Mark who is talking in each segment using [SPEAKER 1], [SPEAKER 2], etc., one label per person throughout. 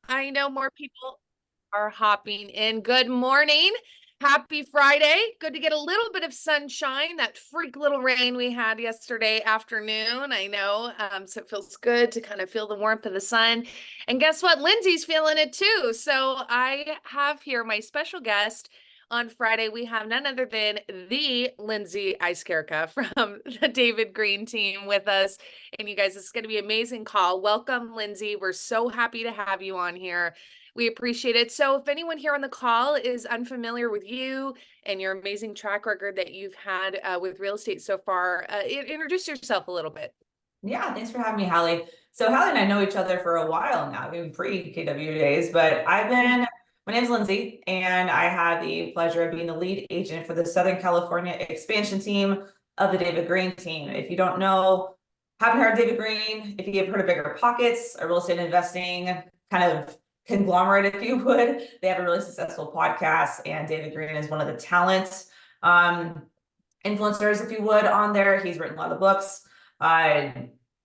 [SPEAKER 1] I know more people are hopping in. Good morning. Happy Friday. Good to get a little bit of sunshine, that freak little rain we had yesterday afternoon. I know. So it feels good to kind of feel the warmth of the sun. And guess what? Lindsay's feeling it too. So I have here my special guest. On Friday, we have none other than the Lindsey Iskierka from the David Green team with us. And you guys, it's going to be an amazing call. Welcome, Lindsey. We're so happy to have you on here. We appreciate it. So if anyone here on the call is unfamiliar with you and your amazing track record that you've had with real estate so far, introduce yourself a little bit.
[SPEAKER 2] Yeah, thanks for having me, Hallie. So Hallie and I know each other for a while now, even pre-KW days, but my name's Lindsay, and I have the pleasure of being the lead agent for the Southern California expansion team of the David Green team. If you don't know, haven't heard of David Green, if you have heard of Bigger Pockets, a real estate investing kind of conglomerate, if you would, they have a really successful podcast, and David Green is one of the talents, influencers, if you would, on there. He's written a lot of books. Uh,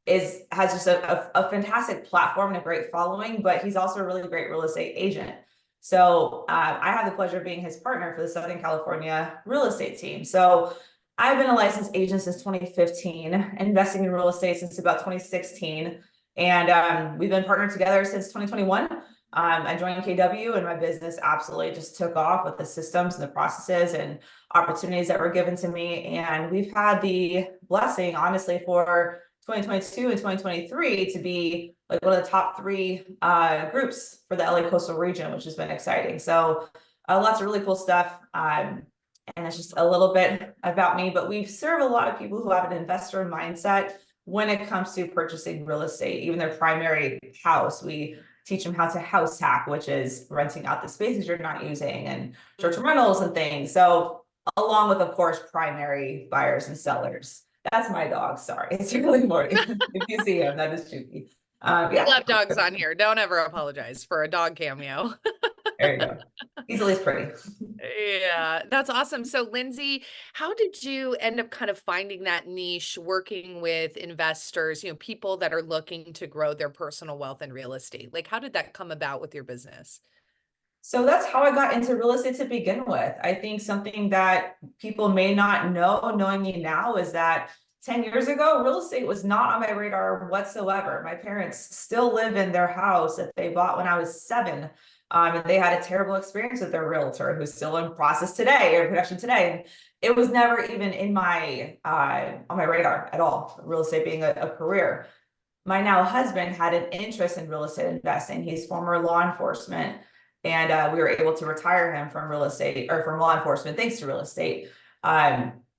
[SPEAKER 2] has just a fantastic platform and a great following, but he's also a really great real estate agent. So I have the pleasure of being his partner for the Southern California real estate team. So I've been a licensed agent since 2015, investing in real estate since about 2016. And we've been partnered together since 2021. I joined KW and my business absolutely just took off with the systems and the processes and opportunities that were given to me. And we've had the blessing, honestly, for 2022 and 2023 to be like one of the top three groups for the LA coastal region, which has been exciting. So lots of really cool stuff. And it's just a little bit about me, but we serve a lot of people who have an investor mindset when it comes to purchasing real estate, even their primary house. We teach them how to house hack, which is renting out the spaces you're not using and short-term rentals and things. So along with, of course, primary buyers and sellers. That's my dog. Sorry, it's early morning. If you see him, that is Chucky.
[SPEAKER 1] We
[SPEAKER 2] Yeah,
[SPEAKER 1] love dogs on here. Don't ever apologize for a dog cameo.
[SPEAKER 2] there you go. He's at least pretty.
[SPEAKER 1] Yeah, that's awesome. So, Lindsay, how did you end up kind of finding that niche working with investors, people that are looking to grow their personal wealth in real estate? Like, how did that come about with your business?
[SPEAKER 2] So that's how I got into real estate to begin with. I think something that people may not know, knowing me now, is that 10 years ago, real estate was not on my radar whatsoever. My parents still live in their house that they bought when I was 7. And they had a terrible experience with their realtor, who's still in process today or production today. And it was never even in my on my radar at all, real estate being a career. My now husband had an interest in real estate investing. He's former law enforcement, and we were able to retire him from real estate or from law enforcement thanks to real estate.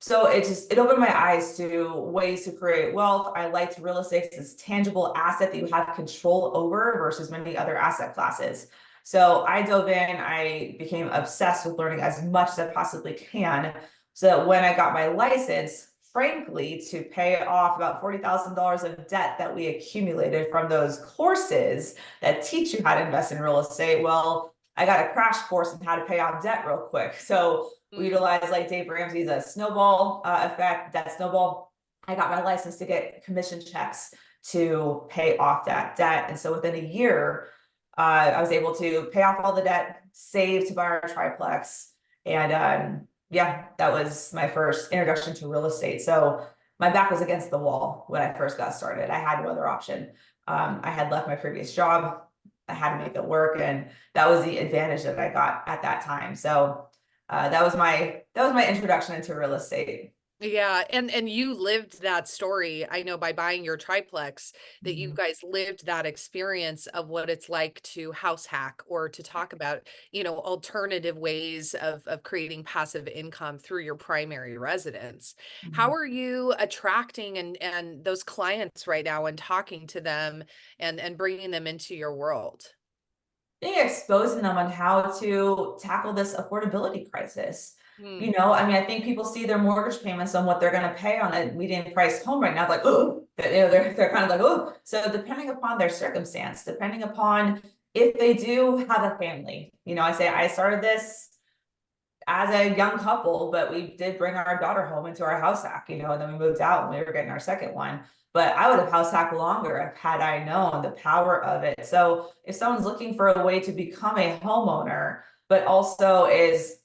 [SPEAKER 2] So it opened my eyes to ways to create wealth. I liked real estate as a tangible asset that you have control over versus many other asset classes. So I dove in, I became obsessed with learning as much as I possibly can, so that when I got my license, frankly, to pay off about $40,000 of debt that we accumulated from those courses that teach you how to invest in real estate. Well, I got a crash course on how to pay off debt real quick. So we utilize like Dave Ramsey's a snowball effect, debt snowball. I got my license to get commission checks to pay off that debt. And so within a year, I was able to pay off all the debt, save to buy our triplex. And yeah, that was my first introduction to real estate. So my back was against the wall when I first got started. I had no other option. I had left my previous job. I had to make it work, and that was the advantage that I got at that time. So that was my introduction into real estate.
[SPEAKER 1] Yeah, and you lived that story. I know by buying your triplex that you
[SPEAKER 2] Mhm.
[SPEAKER 1] guys lived that experience of what it's like to house hack or to talk about, alternative ways of creating passive income through your primary residence. How
[SPEAKER 2] Mhm.
[SPEAKER 1] are you attracting and those clients right now and talking to them and bringing them into your world?
[SPEAKER 2] Being exposing them on how to tackle this affordability crisis.
[SPEAKER 1] Hmm.
[SPEAKER 2] I mean, I think people see their mortgage payments on what they're going to pay on a median price home right now, like, oh, they're kind of like, oh. So depending upon their circumstance, depending upon if they do have a family, I say I started this as a young couple, but we did bring our daughter home into our house hack, and then we moved out and we were getting our second one. but I would have house hacked longer had I known the power of it. So if someone's looking for a way to become a homeowner, but also is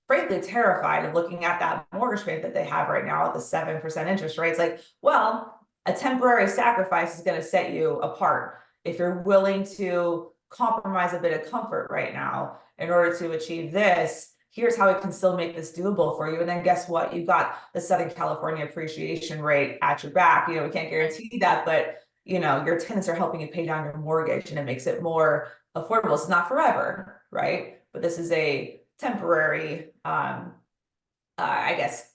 [SPEAKER 2] frankly terrified of looking at that mortgage payment that they have right now at the 7% interest rates, like, well, a temporary sacrifice is going to set you apart if you're willing to compromise a bit of comfort right now in order to achieve this. Here's how we can still make this doable for you. And then guess what? You got the Southern California appreciation rate at your back. We can't guarantee that, but your tenants are helping you pay down your mortgage and it makes it more affordable. It's not forever, right? But this is a temporary, I guess,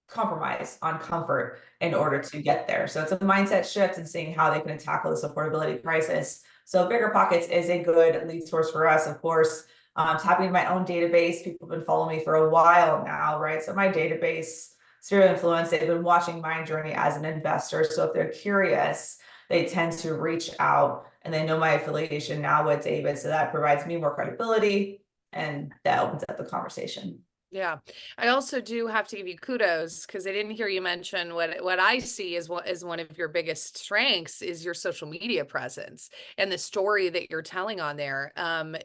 [SPEAKER 2] compromise on comfort in order to get there. So it's a mindset shift and seeing how they can tackle this affordability crisis. So Bigger Pockets is a good lead source for us, of course. Tapping my own database. People have been following me for a while now, right? So my database, sphere of influence, they've been watching my journey as an investor. So if they're curious, they tend to reach out and they know my affiliation now with David. So that provides me more credibility and that opens up the conversation.
[SPEAKER 1] Yeah. I also do have to give you kudos because I didn't hear you mention what I see as one of your biggest strengths is your social media presence and the story that you're telling on there.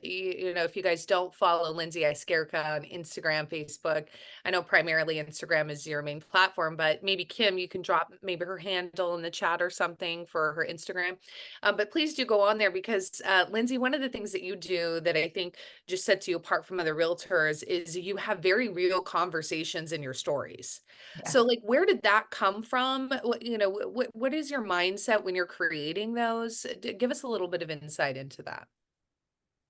[SPEAKER 1] If you guys don't follow Lindsey Iskierka on Instagram, Facebook, I know primarily Instagram is your main platform, but maybe Kim, you can drop maybe her handle in the chat or something for her Instagram. But please do go on there because Lindsey, one of the things that you do that I think just sets you apart from other realtors is you have very real conversations in your stories.
[SPEAKER 2] Yeah.
[SPEAKER 1] So like, where did that come from? What is your mindset when you're creating those? Give us a little bit of insight into that.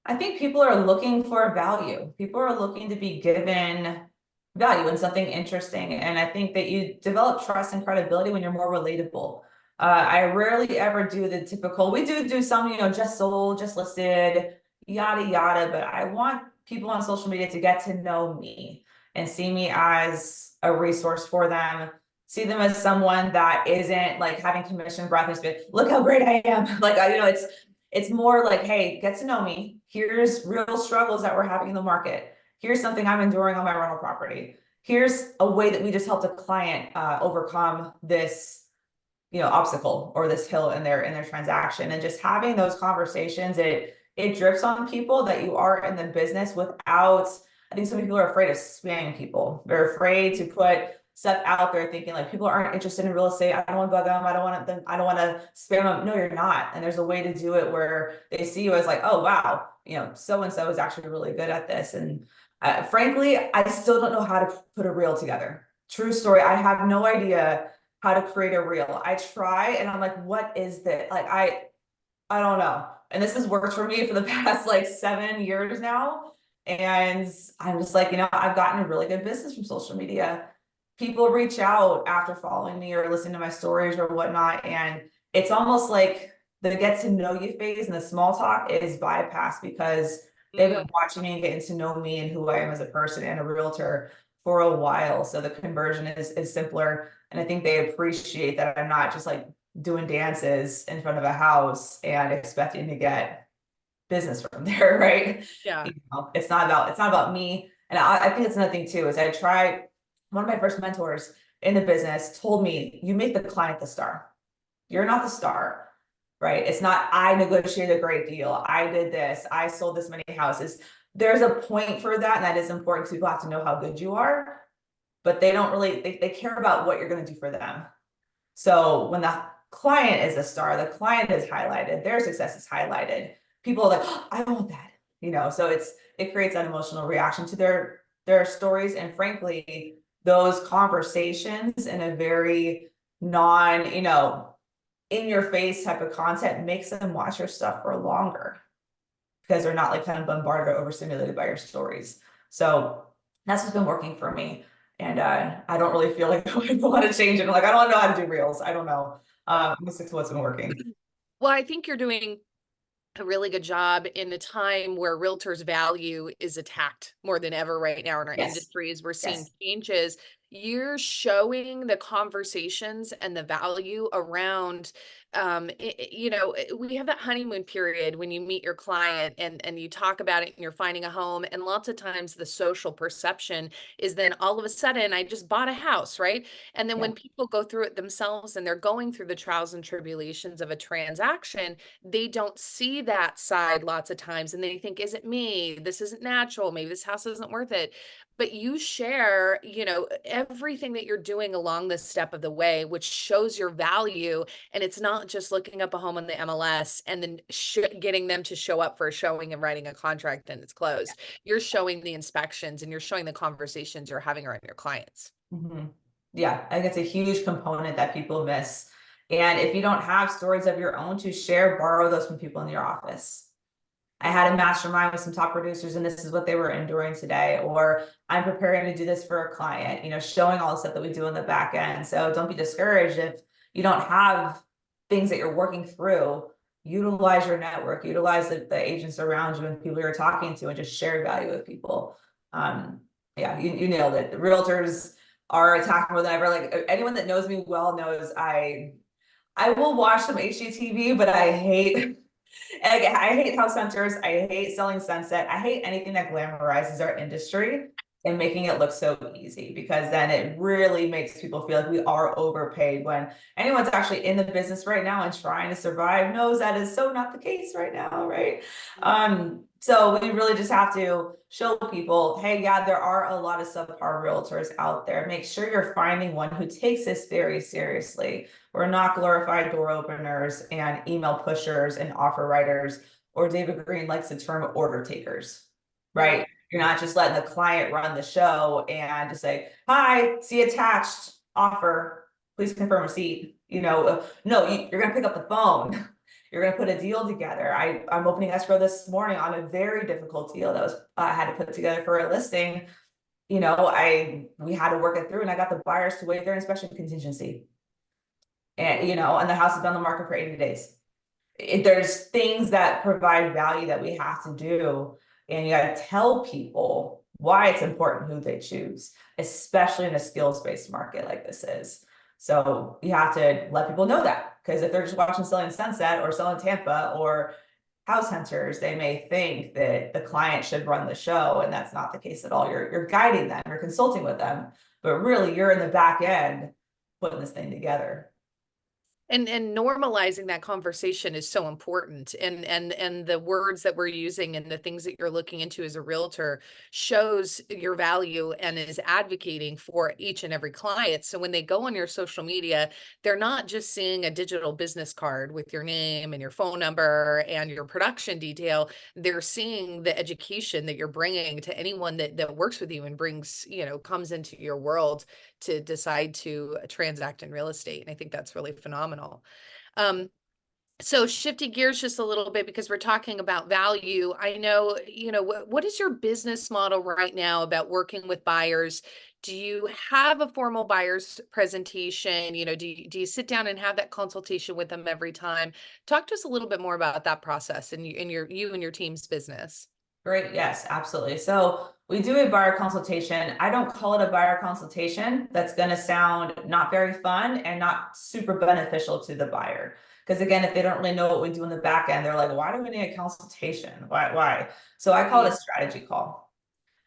[SPEAKER 2] I think people are looking for value. People are looking to be given value and something interesting. And I think that you develop trust and credibility when you're more relatable. I rarely ever do the typical, we do some, just sold, just listed, yada, yada. But I want people on social media to get to know me and see me as a resource for them. See them as someone that isn't like having commission breath and speak, look how great I am. Like, it's more like, hey, get to know me. Here's real struggles that we're having in the market. Here's something I'm enduring on my rental property. Here's a way that we just helped a client overcome this, obstacle or this hill in their transaction. And just having those conversations, it drips on people that you are in the business without. I think some people are afraid of spamming people. They're afraid to put stuff out there thinking like people aren't interested in real estate. I don't want to bug them. I don't want to spam them. No, you're not. And there's a way to do it where they see you as like, oh, wow, so-and-so is actually really good at this. And frankly, I still don't know how to put a reel together. True story. I have no idea how to create a reel. I try and I'm like, what is this? Like, I don't know. And this has worked for me for the past like 7 years now. And I'm just like, I've gotten a really good business from social media. People reach out after following me or listening to my stories or whatnot. And it's almost like the get to know you phase and the small talk is bypassed because they've been watching me and getting to know me and who I am as a person and a realtor for a while. So the conversion is simpler. And I think they appreciate that I'm not just like doing dances in front of a house and expecting to get business from there, right?
[SPEAKER 1] Yeah.
[SPEAKER 2] It's not about me. And I think it's another thing too, is one of my first mentors in the business told me, you make the client the star. You're not the star, right? It's not, I negotiated a great deal. I did this. I sold this many houses. There's a point for that. And that is important because people have to know how good you are, but they don't really, they care about what you're going to do for them. So when the client is a star, the client is highlighted, their success is highlighted. People are like, oh, I want that, so it creates that emotional reaction to their stories. And frankly, those conversations in a very non, in your face type of content makes them watch your stuff for longer because they're not like kind of bombarded or overstimulated by your stories. So that's what's been working for me. And I don't really feel like I want to change it. Like, I don't know how to do reels. I don't know. I'm gonna stick to what's been working.
[SPEAKER 1] Well, I think you're doing a really good job in a time where realtors' value is attacked more than ever right now in our industries. We're seeing changes. You're showing the conversations and the value around we have that honeymoon period when you meet your client and you talk about it and you're finding a home. And lots of times the social perception is then all of a sudden I just bought a house, right? And then
[SPEAKER 2] Yeah.
[SPEAKER 1] when people go through it themselves and they're going through the trials and tribulations of a transaction, they don't see that side lots of times and they think, is it me? This isn't natural. Maybe this house isn't worth it. But you share, everything that you're doing along this step of the way, which shows your value. And it's not just looking up a home on the MLS and then getting them to show up for a showing and writing a contract and it's closed. You're showing the inspections and you're showing the conversations you're having around your clients.
[SPEAKER 2] Mhm. Yeah, I think it's a huge component that people miss. And if you don't have stories of your own to share, borrow those from people in your office. I had a mastermind with some top producers and this is what they were enduring today, or I'm preparing to do this for a client, showing all the stuff that we do in the back end. So don't be discouraged if you don't have things that you're working through. Utilize your network, utilize the agents around you and people you're talking to, and just share value with people. Yeah, you nailed it. The realtors are attacked more than ever. Like anyone that knows me well knows I will watch some HGTV, but I hate I hate house hunters. I hate selling sunset. I hate anything that glamorizes our industry and making it look so easy, because then it really makes people feel like we are overpaid, when anyone's actually in the business right now and trying to survive knows that is so not the case right now, right? So we really just have to show people, hey, yeah, there are a lot of subpar realtors out there. Make sure you're finding one who takes this very seriously. We're not glorified door openers and email pushers and offer writers, or David Green likes the term order takers, right? You're not just letting the client run the show and just say, hi, see attached offer, please confirm receipt. No, you're going to pick up the phone. You're going to put a deal together. I'm opening escrow this morning on a very difficult deal that was I had to put together for a listing. We had to work it through, and I got the buyers to waive their inspection contingency. And the house has been on the market for 80 days. There's things that provide value that we have to do, and you got to tell people why it's important who they choose, especially in a skills-based market like this is. So you have to let people know that, because if they're just watching Selling Sunset or Selling Tampa or House Hunters, they may think that the client should run the show, and that's not the case at all. You're guiding them, you're consulting with them, but really you're in the back end putting this thing together.
[SPEAKER 1] And normalizing that conversation is so important, and the words that we're using and the things that you're looking into as a realtor shows your value and is advocating for each and every client. So when they go on your social media, they're not just seeing a digital business card with your name and your phone number and your production detail. They're seeing the education that you're bringing to anyone that works with you and brings, comes into your world to decide to transact in real estate. And I think that's really phenomenal. So shifting gears just a little bit, because we're talking about value. I know, what is your business model right now about working with buyers? Do you have a formal buyer's presentation? Do you sit down and have that consultation with them every time? Talk to us a little bit more about that process and you and your team's business.
[SPEAKER 2] Great. Yes, absolutely. So we do a buyer consultation. I don't call it a buyer consultation. That's going to sound not very fun and not super beneficial to the buyer. Because again, if they don't really know what we do in the back end, they're like, why do we need a consultation? Why? So I call it a strategy call.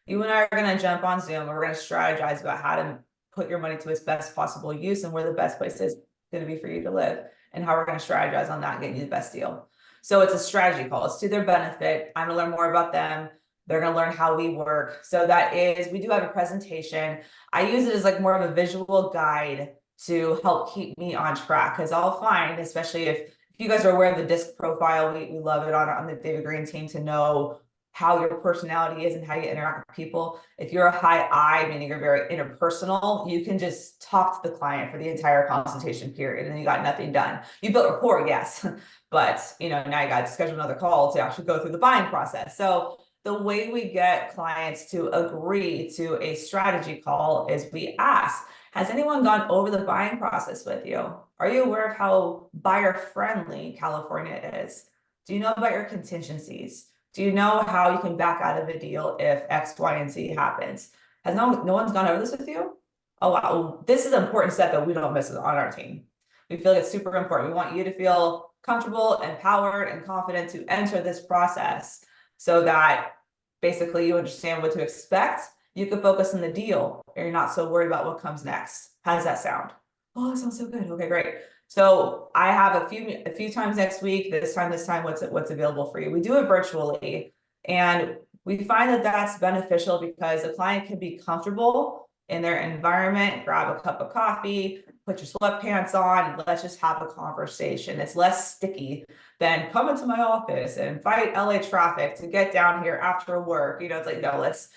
[SPEAKER 2] You and I are going to jump on Zoom and we're going to strategize about how to put your money to its best possible use and where the best place is going to be for you to live, and how we're going to strategize on that and get you the best deal. So it's a strategy call. It's to their benefit. I'm going to learn more about them. They're going to learn how we work. So we do have a presentation. I use it as like more of a visual guide to help keep me on track, because I'll find, especially if you guys are aware of the disc profile, we love it on the David Green team to know how your personality is and how you interact with people. If you're a high I, meaning you're very interpersonal, you can just talk to the client for the entire consultation period and you got nothing done. You built rapport, yes, but now you got to schedule another call to actually go through the buying process. So the way we get clients to agree to a strategy call is we ask, has anyone gone over the buying process with you? Are you aware of how buyer friendly California is? Do you know about your contingencies? Do you know how you can back out of a deal if X, Y, and Z happens? No one's gone over this with you? Oh, wow. This is an important step that we don't miss on our team. We feel like it's super important. We want you to feel comfortable, empowered, and confident to enter this process so that basically you understand what to expect. You can focus on the deal, and you're not so worried about what comes next. How does that sound? Oh, that sounds so good. Okay, great. So I have a few times next week, this time, what's available for you. We do it virtually, and we find that that's beneficial because the client can be comfortable in their environment, grab a cup of coffee, put your sweatpants on, and let's just have a conversation. It's less sticky than come into my office and fight LA traffic to get down here after work. It's like, no, let's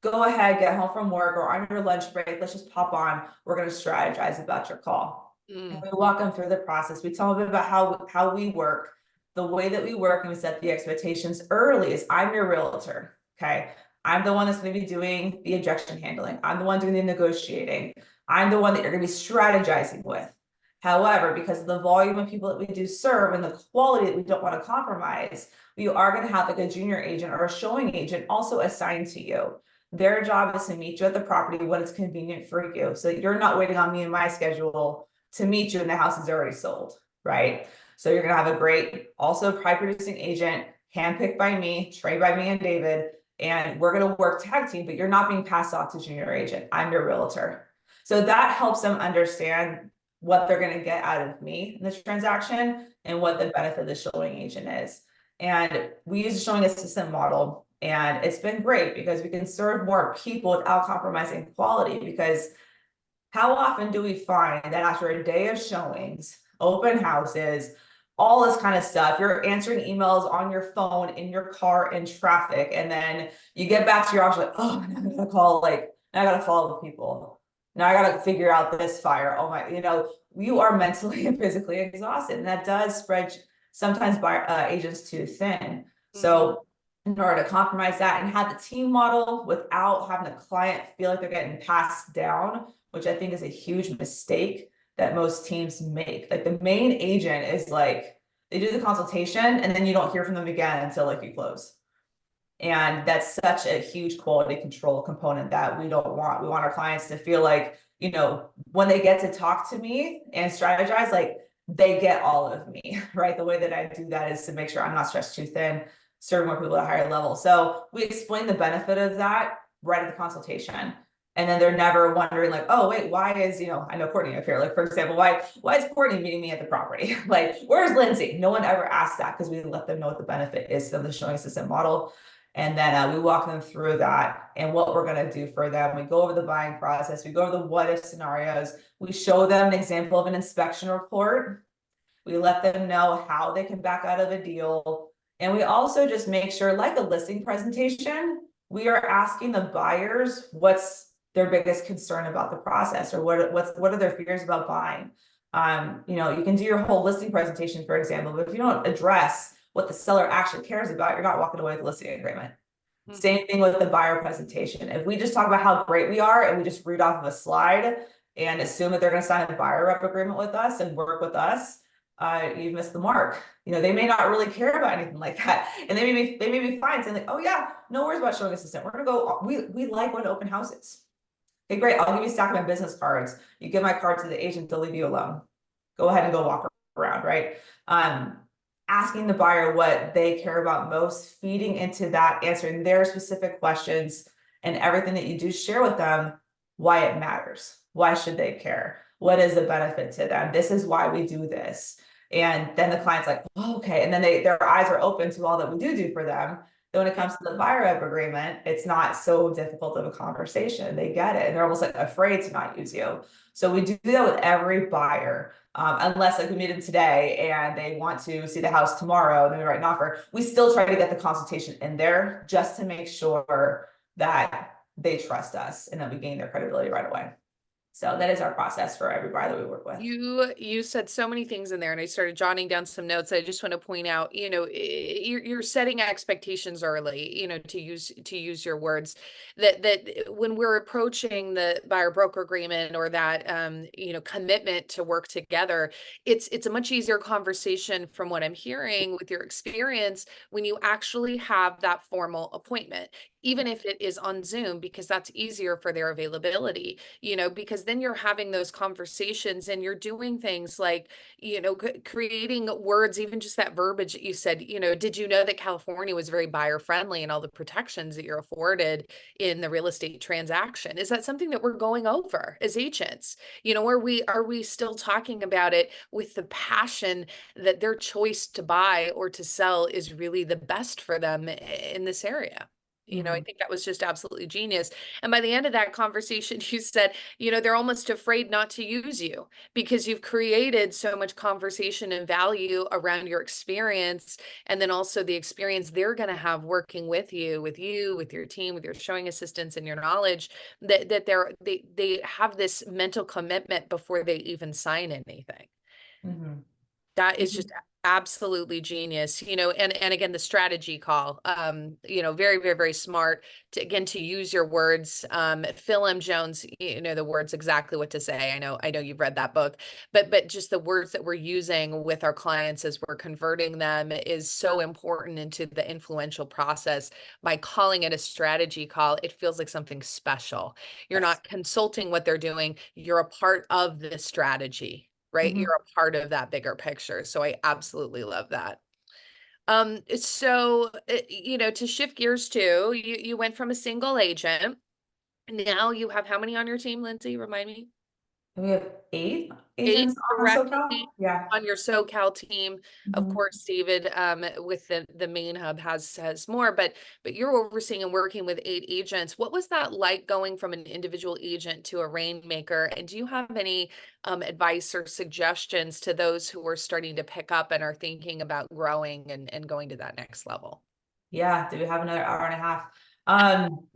[SPEAKER 2] go ahead, get home from work or on your lunch break. Let's just pop on. We're going to strategize about your call. And we walk them through the process. We tell them a bit about how we work, the way that we work, and we set the expectations early. Is I'm your realtor. Okay. I'm the one that's going to be doing the objection handling. I'm the one doing the negotiating. I'm the one that you're going to be strategizing with. However, because of the volume of people that we do serve and the quality that we don't want to compromise, we are going to have like a junior agent or a showing agent also assigned to you. Their job is to meet you at the property when it's convenient for you. So you're not waiting on me and my schedule to meet you and the house is already sold, right? So you're going to have a great, also high producing agent, handpicked by me, trained by me and David, and we're going to work tag team, but you're not being passed off to junior agent. I'm your realtor. So that helps them understand what they're going to get out of me in this transaction and what the benefit of the showing agent is. And we use a showing assistant model, and it's been great because we can serve more people without compromising quality. Because how often do we find that after a day of showings, open houses, all this kind of stuff, you're answering emails on your phone, in your car, in traffic, and then you get back to your office like, oh, now I gotta call, like, now I gotta follow the people. Now I gotta figure out this fire. Oh my, you are mentally and physically exhausted, and that does spread sometimes by agents too thin. So in order to compromise that and have the team model without having the client feel like they're getting passed down, which I think is a huge mistake that most teams make. Like the main agent is like, they do the consultation and then you don't hear from them again until like you close. And that's such a huge quality control component that we don't want. We want our clients to feel like, when they get to talk to me and strategize, like they get all of me, right? The way that I do that is to make sure I'm not stretched too thin, serving more people at a higher level. So we explain the benefit of that right at the consultation. And then they're never wondering like, oh, wait, why is, I know Courtney up here, like, for example, why is Courtney meeting me at the property? Like, where's Lindsay? No one ever asked that because we let them know what the benefit is of the showing assistant model. And then we walk them through that and what we're going to do for them. We go over the buying process. We go over the what if scenarios. We show them an example of an inspection report. We let them know how they can back out of a deal. And we also just make sure, like a listing presentation, we are asking the buyers what's their biggest concern about the process, or what are their fears about buying. You can do your whole listing presentation, for example, but if you don't address what the seller actually cares about, you're not walking away with the listing agreement. Same thing with the buyer presentation. If we just talk about how great we are and we just read off of a slide and assume that they're going to sign a buyer rep agreement with us and work with us, you missed the mark. They may not really care about anything like that, and they may be fine saying like, oh yeah, no worries about showing assistant. We're gonna go. We like going to open houses. Okay, great. I'll give you a stack of my business cards. You give my card to the agent, they'll leave you alone. Go ahead and go walk around, right? Asking the buyer what they care about most, feeding into that, answering their specific questions, and everything that you do share with them, why it matters. Why should they care? What is the benefit to them? This is why we do this. And then the client's like, oh, okay. And then their eyes are open to all that we do for them. Then when it comes to the buyer rep agreement, it's not so difficult of a conversation. They get it. And they're almost like afraid to not use you. So we do that with every buyer. Unless like we meet them today and they want to see the house tomorrow and then we write an offer, we still try to get the consultation in there just to make sure that they trust us and that we gain their credibility right away. So that is our process for every buyer that we work with.
[SPEAKER 1] You said so many things in there, and I started jotting down some notes. I just want to point out, you're setting expectations early, to use your words, that when we're approaching the buyer broker agreement or that commitment to work together, it's a much easier conversation from what I'm hearing with your experience when you actually have that formal appointment. even if it is on Zoom, because that's easier for their availability, because then you're having those conversations and you're doing things like, creating words, even just that verbiage that you said, did you know that California was very buyer friendly and all the protections that you're afforded in the real estate transaction? Is that something that we're going over as agents? Are we still talking about it with the passion that their choice to buy or to sell is really the best for them in this area? I
[SPEAKER 2] Mhm.
[SPEAKER 1] think that was just absolutely genius. And by the end of that conversation, you said, they're almost afraid not to use you because you've created so much conversation and value around your experience. And then also the experience they're going to have working with you, with your team, with your showing assistants and your knowledge that they have this mental commitment before they even sign anything.
[SPEAKER 2] Mhm.
[SPEAKER 1] That is just absolutely genius, and again, the strategy call, very, very, very smart to use your words. Phil M. Jones, the words exactly what to say. I know you've read that book, but just the words that we're using with our clients as we're converting them is so important into the influential process. By calling it a strategy call, it feels like something special. You're
[SPEAKER 2] Yes.
[SPEAKER 1] not consulting what they're doing, you're a part of the strategy, right?
[SPEAKER 2] Mhm.
[SPEAKER 1] You're a part of that bigger picture. So I absolutely love that. So to shift gears too, you went from a single agent. Now you have how many on your team, Lindsay? Remind me.
[SPEAKER 2] We have 8
[SPEAKER 1] 8
[SPEAKER 2] agents on SoCal.
[SPEAKER 1] directly
[SPEAKER 2] Yeah.
[SPEAKER 1] on your SoCal team. Of
[SPEAKER 2] Mhm.
[SPEAKER 1] course, David, with the main hub has more, but you're overseeing and working with 8 agents. What was that like going from an individual agent to a rainmaker? And do you have any advice or suggestions to those who are starting to pick up and are thinking about growing and going to that next level?
[SPEAKER 2] Yeah. Do we have another hour and a half? Um,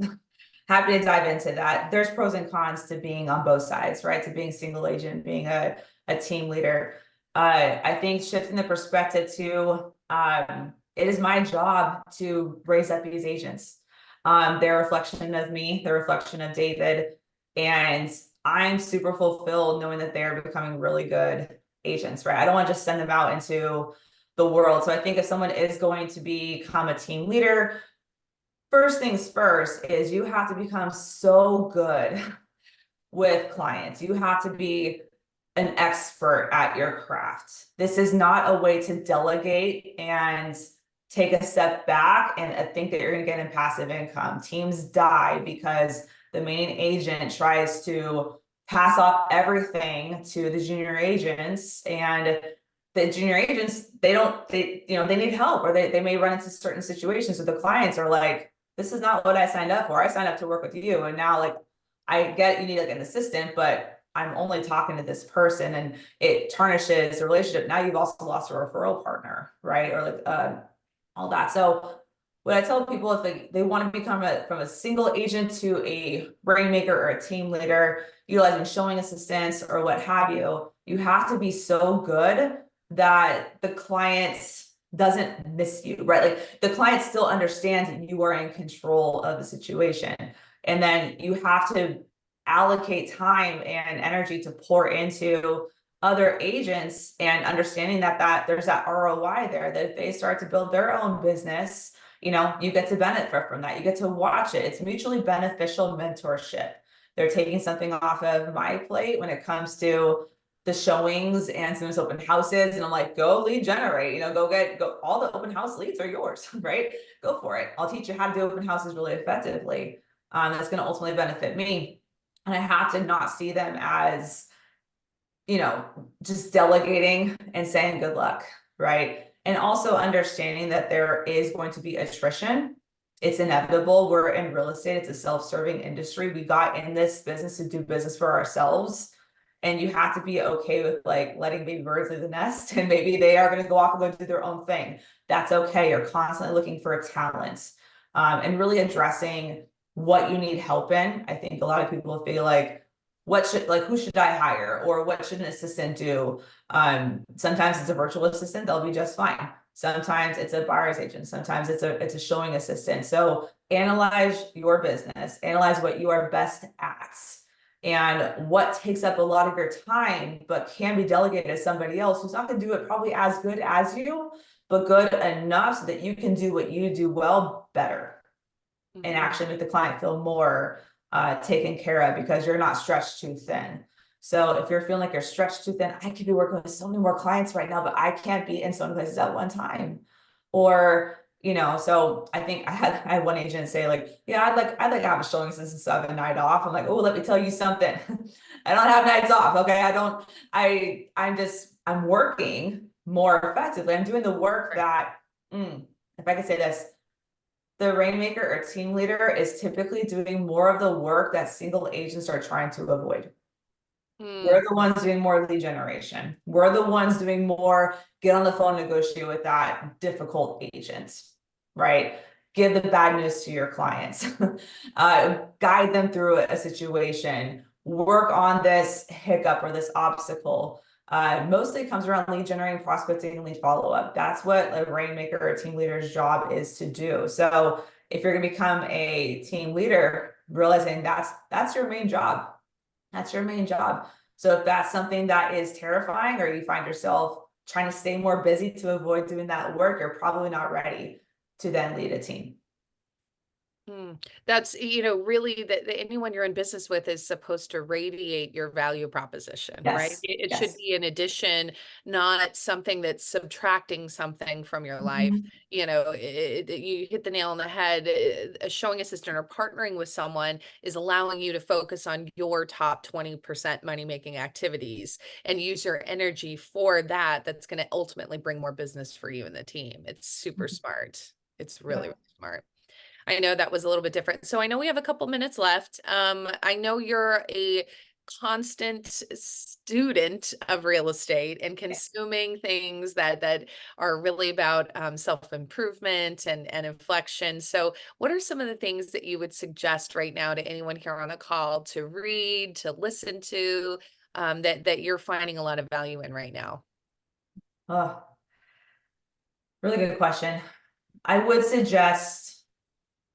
[SPEAKER 2] Happy to dive into that. There's pros and cons to being on both sides, right? To being single agent, being a team leader. I think shifting the perspective to it is my job to raise up these agents. They're a reflection of me, they're a reflection of David, and I'm super fulfilled knowing that they're becoming really good agents, right? I don't want to just send them out into the world. So I think if someone is going to become a team leader, first things first is you have to become so good with clients. You have to be an expert at your craft. This is not a way to delegate and take a step back and think that you're going to get in passive income. Teams die because the main agent tries to pass off everything to the junior agents, and the junior agents, they need help, or they may run into certain situations. So the clients are like, this is not what I signed up for. I signed up to work with you. And now, like, I get you need like an assistant, but I'm only talking to this person, and it tarnishes the relationship. Now you've also lost a referral partner, right? Or like all that. So what I tell people, if they want to become from a single agent to a rainmaker or a team leader, utilizing showing assistants or what have you, you have to be so good that the client doesn't miss you, right? Like the client still understands that you are in control of the situation. And then you have to allocate time and energy to pour into other agents, and understanding that there's that ROI there, that if they start to build their own business, you get to benefit from that. You get to watch it. It's mutually beneficial mentorship. They're taking something off of my plate when it comes to the showings and some open houses. And I'm like, go lead generate, go all the open house leads are yours, right? Go for it. I'll teach you how to do open houses really effectively. That's going to ultimately benefit me. And I have to not see them as, just delegating and saying good luck, right? And also understanding that there is going to be attrition. It's inevitable. We're in real estate, it's a self-serving industry. We got in this business to do business for ourselves. And you have to be okay with like letting baby birds leave the nest, and maybe they are going to go off and go do their own thing. That's okay. You're constantly looking for talent, and really addressing what you need help in. I think a lot of people feel like, who should I hire, or what should an assistant do? Sometimes it's a virtual assistant, they'll be just fine. Sometimes it's a buyer's agent, sometimes it's a showing assistant. So analyze your business, analyze what you are best at, and what takes up a lot of your time but can be delegated to somebody else who's not going to do it probably as good as you, but good enough so that you can do what you do well better. and actually make the client feel more taken care of, because you're not stretched too thin. So if you're feeling like you're stretched too thin, I could be working with so many more clients right now, but I can't be in so many places at one time. Or, so I think I had one agent say, like, yeah, I'd like to have a showing since it's have a night off. I'm like, oh, let me tell you something. I don't have nights off. Okay. I'm working more effectively. I'm doing the work that, if I could say this, the rainmaker or team leader is typically doing more of the work that single agents are trying to avoid. We're the ones doing more lead generation. We're the ones doing more, get on the phone, negotiate with that difficult agent, right? Give the bad news to your clients, guide them through a situation, work on this hiccup or this obstacle. Mostly comes around lead generating, prospecting, and lead follow-up. That's what a rainmaker or team leader's job is to do. So if you're going to become a team leader, realizing that's your main job. That's your main job. So if that's something that is terrifying, or you find yourself trying to stay more busy to avoid doing that work, you're probably not ready to then lead a team.
[SPEAKER 1] That's, really that anyone you're in business with is supposed to radiate your value proposition, right?
[SPEAKER 2] Yes.
[SPEAKER 1] It should
[SPEAKER 2] Yes.
[SPEAKER 1] be an addition, not something that's subtracting something from your life.
[SPEAKER 2] Mhm.
[SPEAKER 1] You hit the nail on the head. A showing assistant or partnering with someone is allowing you to focus on your top 20% money making activities and use your energy for that. That's going to ultimately bring more business for you and the team. It's super smart. It's really,
[SPEAKER 2] Yeah.
[SPEAKER 1] really smart. I know that was a little bit different. So I know we have a couple minutes left. I know you're a constant student of real estate and consuming things that are really about self-improvement and inflection. So what are some of the things that you would suggest right now to anyone here on the call to read, to listen to, that you're finding a lot of value in right now?
[SPEAKER 2] Oh, really good question. I would suggest,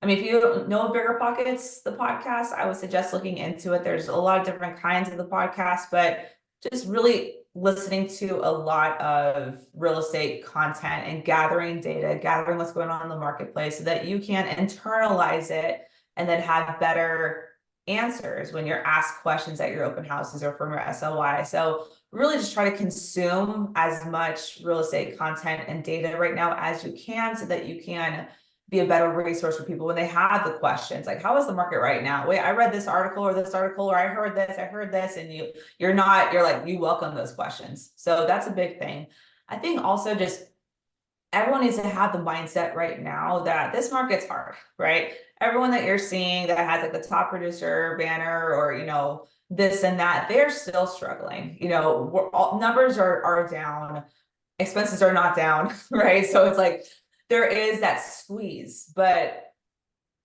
[SPEAKER 2] I mean, if you know Bigger Pockets, the podcast, I would suggest looking into it. There's a lot of different kinds of the podcast, but just really listening to a lot of real estate content and gathering data, gathering what's going on in the marketplace so that you can internalize it and then have better answers when you're asked questions at your open houses or from your SOI. So really just try to consume as much real estate content and data right now as you can so that you can be a better resource for people when they have the questions, like, how is the market right now? Wait, I read this article, or I heard this, and you're like, you welcome those questions. So that's a big thing. I think also just everyone needs to have the mindset right now that this market's hard, right? Everyone that you're seeing that has like the top producer banner, or this and that, they're still struggling. Numbers are down, expenses are not down, right? So it's like there is that squeeze, but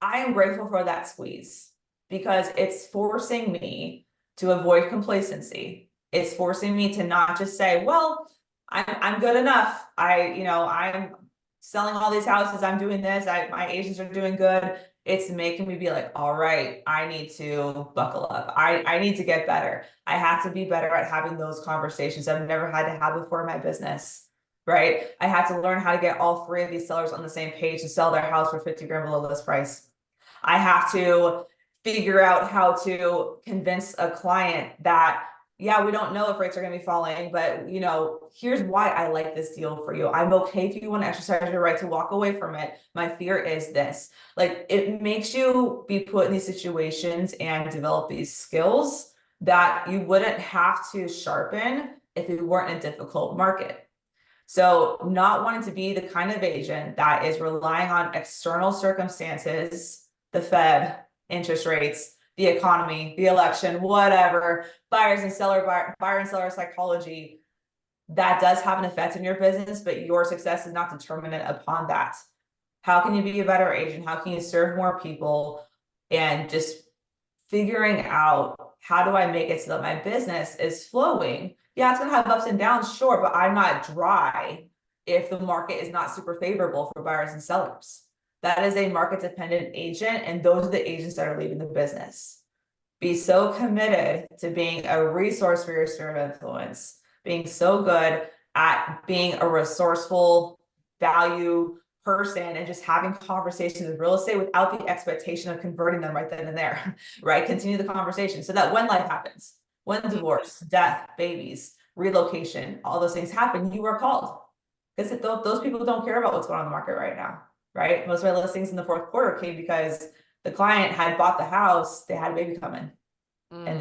[SPEAKER 2] I am grateful for that squeeze because it's forcing me to avoid complacency. It's forcing me to not just say, well, I'm good enough. I'm selling all these houses, I'm doing this, my agents are doing good. It's making me be like, all right, I need to buckle up. I need to get better. I have to be better at having those conversations I've never had to have before in my business. Right? I had to learn how to get all three of these sellers on the same page to sell their house for 50 grand below list price. I have to figure out how to convince a client that, yeah, we don't know if rates are going to be falling, but here's why I like this deal for you. I'm okay if you want to exercise your right to walk away from it. My fear is this. Like, it makes you be put in these situations and develop these skills that you wouldn't have to sharpen if you weren't in a difficult market. So not wanting to be the kind of agent that is relying on external circumstances, the Fed, interest rates, the economy, the election, whatever, buyer and seller psychology, that does have an effect in your business, but your success is not dependent upon that. How can you be a better agent? How can you serve more people? And just figuring out, how do I make it so that my business is flowing? Yeah, it's gonna have ups and downs, sure, but I'm not dry if the market is not super favorable for buyers and sellers. That is a market dependent agent, and those are the agents that are leaving the business. Be so committed to being a resource for your sphere of influence, being so good at being a resourceful, value person and just having conversations with real estate without the expectation of converting them right then and there, right? Continue the conversation so that when life happens, when divorce, death, babies, relocation, all those things happen, you are called. Because those people don't care about what's going on in the market right now, right? Most of my listings in the fourth quarter came because the client had bought the house, they had a baby coming, and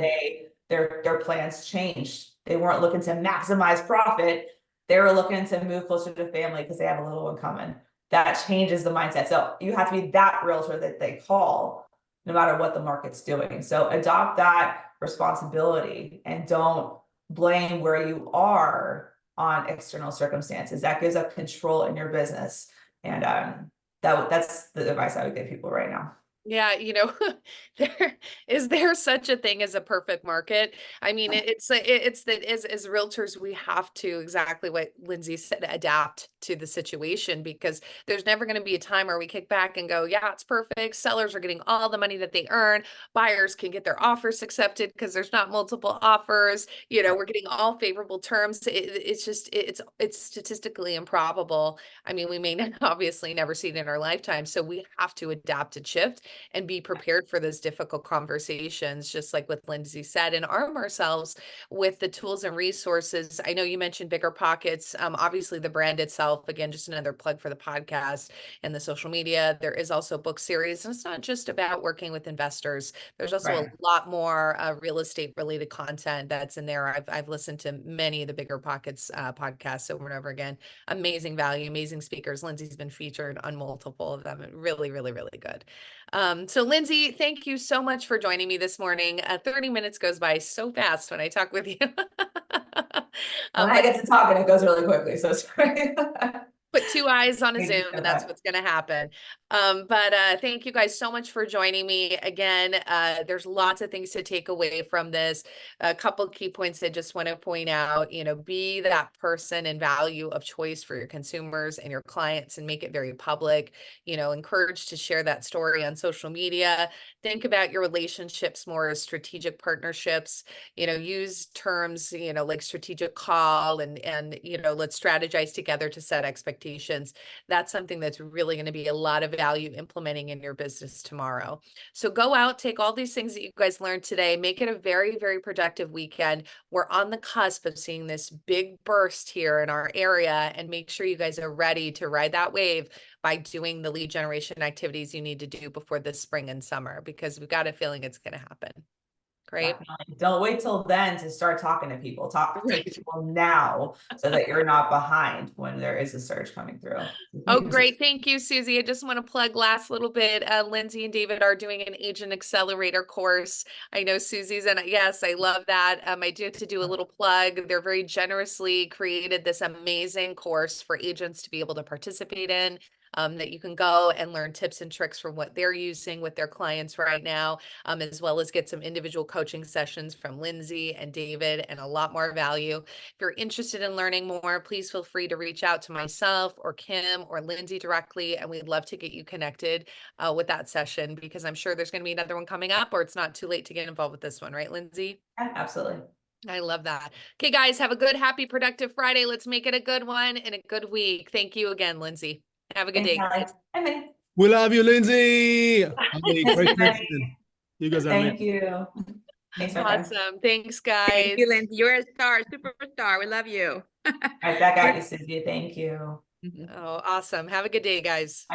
[SPEAKER 2] their plans changed. They weren't looking to maximize profit. They were looking to move closer to family because they have a little one coming. That changes the mindset. So you have to be that realtor that they call no matter what the market's doing. So adopt that responsibility and don't blame where you are on external circumstances. That gives up control in your business. And that's the advice I would give people right now.
[SPEAKER 1] Yeah, there such a thing as a perfect market? I mean, it's that as realtors, we have to, exactly what Lindsay said, adapt to the situation, because there's never going to be a time where we kick back and go, yeah, it's perfect. Sellers are getting all the money that they earn. Buyers can get their offers accepted because there's not multiple offers. We're getting all favorable terms. It's statistically improbable. I mean, we may not, obviously never see it in our lifetime. So we have to adapt and shift and be prepared for those difficult conversations, just like what Lindsay said, and arm ourselves with the tools and resources. I know you mentioned Bigger Pockets. Obviously, the brand itself, again, just another plug for the podcast and the social media. There is also a book series, and it's not just about working with investors. There's also a lot more real estate related content that's in there. I've listened to many of the Bigger Pockets podcasts over and over again. Amazing value, amazing speakers. Lindsay's been featured on multiple of them. Really, really, really good. So Lindsay, thank you so much for joining me this morning. 30 minutes goes by so fast when I talk with you.
[SPEAKER 2] When I get to talking, it goes really quickly. So sorry.
[SPEAKER 1] Put two eyes on a Zoom and that's what's going to happen. But thank you guys so much for joining me again. There's lots of things to take away from this. A couple of key points I just want to point out, be that person and value of choice for your consumers and your clients and make it very public, encourage to share that story on social media. Think about your relationships more as strategic partnerships, use terms, like strategic call and let's strategize together to set expectations. That's something that's really going to be a lot of value implementing in your business tomorrow. So go out, take all these things that you guys learned today, make it a very, very productive weekend. We're on the cusp of seeing this big burst here in our area, and make sure you guys are ready to ride that wave by doing the lead generation activities you need to do before this spring and summer, because we've got a feeling it's going to happen. Great.
[SPEAKER 2] Definitely. Don't wait till then to start talking to people. Talk to people now so that you're not behind when there is a surge coming through.
[SPEAKER 1] Oh, great. Thank you, Susie. I just want to plug last little bit. Lindsay and David are doing an agent accelerator course. I know Susie's in it. Yes, I love that. I do have to do a little plug. They're very generously created this amazing course for agents to be able to participate in. That you can go and learn tips and tricks from what they're using with their clients right now, as well as get some individual coaching sessions from Lindsay and David and a lot more value. If you're interested in learning more, please feel free to reach out to myself or Kim or Lindsay directly, and we'd love to get you connected with that session, because I'm sure there's going to be another one coming up, or it's not too late to get involved with this one, right, Lindsay?
[SPEAKER 2] Yeah, absolutely.
[SPEAKER 1] I love that. Okay, guys, have a good, happy, productive Friday. Let's make it a good one and a good week. Thank you again, Lindsay. Have a good day.
[SPEAKER 2] Bye.
[SPEAKER 3] We love you, Lindsay. Have a great weekend. You guys are amazing.
[SPEAKER 2] Thank you. Thanks, my friend.
[SPEAKER 1] Awesome. Thanks, guys.
[SPEAKER 4] Thank you, Lindsay. You're a star, superstar. We love you.
[SPEAKER 2] All right, back at you, Cynthia. Thank you.
[SPEAKER 1] Oh, awesome. Have a good day, guys.